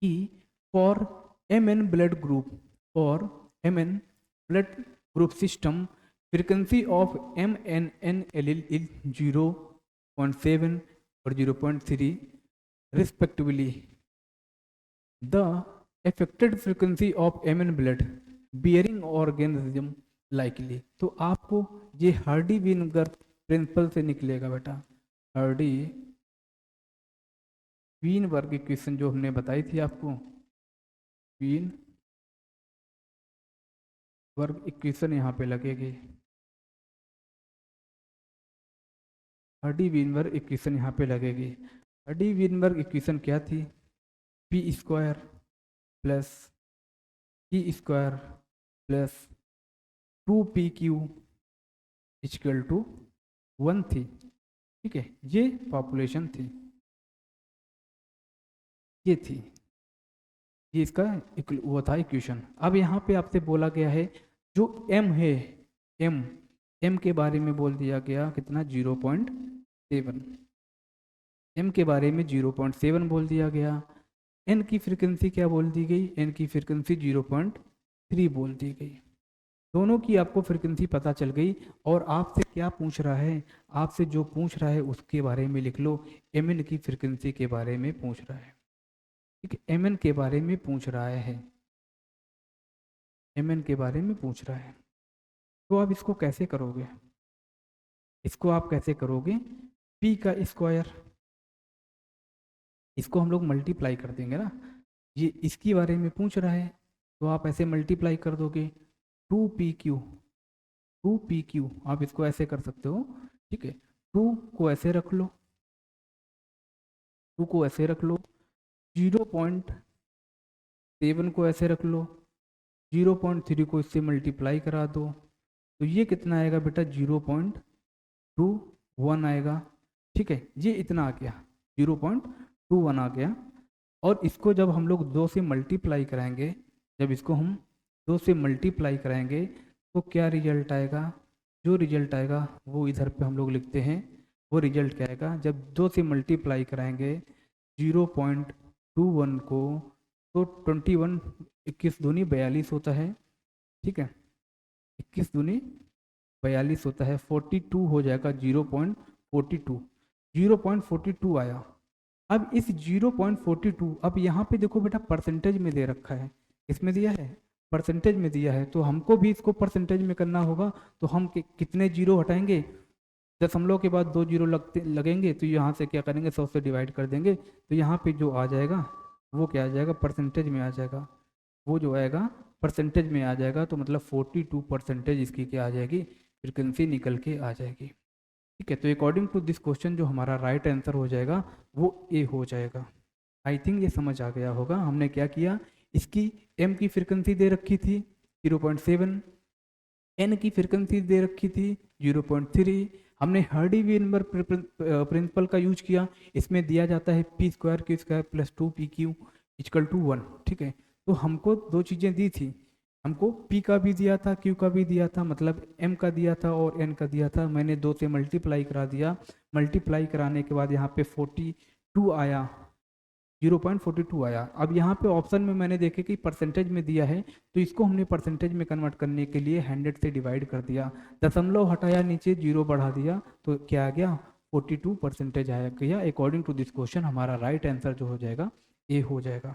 कि for mn blood group, for mn blood group system, frequency of mnn allele is 0.7 or 0.3 respectively. The affected frequency of mn blood bearing organism likely. तो आपको ये Hardy विनगर principal से निकलेगा बेटा, Hardy Weinberg equation जो हमने बताई थी आपको, वीनबर्ग इक्वेशन यहाँ पे लगेगी, हार्डी वीनबर्ग इक्वेशन यहाँ पे लगेगी। हार्डी वीनबर्ग इक्वेशन क्या थी? P square plus e square plus 2pq equal to 1 थी। ठीक है, ये पॉपुलेशन थी, ये थी, ये इसका वो था इक्वेशन। अब यहाँ पे आपसे बोला गया है जो m है, m के बारे में बोल दिया गया कितना, 0.7, m के बारे में 0.7 बोल दिया गया। n की फ्रीक्वेंसी क्या बोल दी गई? n की फ्रीक्वेंसी 0.3 बोल दी गई। दोनों की आपको फ्रीक्वेंसी पता चल गई। और आपसे क्या पूछ रहा है? आपसे जो पूछ रहा है उसके बारे में लिख लो, mn की फ्रीक्वेंसी के बारे में पूछ रहा है। ठीक है, mn के बारे में पूछ रहा है, mn के बारे में पूछ रहा है। तो आप इसको कैसे करोगे? इसको आप कैसे करोगे? p का स्क्वायर, इसको हम लोग मल्टीप्लाई कर देंगे ना, ये इसके बारे में पूछ रहा है तो आप ऐसे मल्टीप्लाई कर दोगे, 2pq, 2pq आप इसको ऐसे कर सकते हो। ठीक है, 2 को ऐसे रख लो, 2 को ऐसे रख लो, 0.7 को ऐसे रख लो, 0.3 को इससे मल्टीप्लाई करा दो, तो ये कितना आएगा बेटा? 0.21 आएगा। ठीक है, ये इतना आ गया, 0.21 आ गया। और इसको जब हम लोग 2 से मल्टीप्लाई कराएंगे, जब इसको हम 2 से मल्टीप्लाई कराएंगे तो क्या रिजल्ट आएगा? जो रिजल्ट आएगा वो इधर पे हम लोग लिखते हैं। वो रिजल्ट क्या आएगा? जब 2 से मल्टीप्लाई कराएंगे 0.21 को, तो 21, 21 दूनी 42 होता है। ठीक है, 21 दूनी 42 होता है, 42 हो जाएगा, 0.42, 0.42 आया। अब इस 0.42, अब यहाँ पे देखो बेटा परसेंटेज में दे रखा है, किसमें दिया है? परसेंटेज में दिया है। तो हमको भी इसको परसेंटेज में करना होगा। तो हम कितने जीरो हटाएंगे? 0.5 के बाद 2 जीरो लगेंगे, तो यहाँ से क्या करेंगे? 100 से डिवाइड कर देंगे, तो यहाँ पे जो आ जाएगा वो क्या आ जाएगा? परसेंटेज में आ जाएगा। वो जो आएगा परसेंटेज में आ जाएगा, तो मतलब 42% इसकी क्या आ जाएगी? फ्रिक्वेंसी निकल के आ जाएगी। ठीक है, तो अकॉर्डिंग टू दिस क्वेश्चन जो हमारा राइट आंसर हो जाएगा वो ए हो जाएगा। आई थिंक ये समझ आ गया होगा। हमने क्या किया, इसकी m की फ्रिक्वेंसी दे रखी थी 0.7, n की फ्रिक्वेंसी दे रखी थी 0.3। हमने हार्डी वीनबर्ग प्रिंसिपल का यूज किया, इसमें दिया जाता है p square q square plus 2pq equal to 1। ठीक है, तो हमको 2 चीज़ें दी थी, हमको p का भी दिया था, q का भी दिया था, मतलब m का दिया था और n का दिया था। मैंने 2 से मल्टीप्लाई करा दिया, मल्टीप्लाई कराने के बाद यहाँ पे 42 आया, 0.42 आया। अब यहाँ पे ऑप्शन में मैंने देखे कि परसेंटेज में दिया है, तो इसको हमने परसेंटेज में कन्वर्ट करने के लिए 100 से डिवाइड कर दिया, दशमलव हटाया, नीचे 0 बढ़ा दिया, तो क्या आ गया? 42% आया गया। अकॉर्डिंग टू दिस क्वेश्चन हमारा राइट आंसर जो हो जाएगा ए हो जाएगा।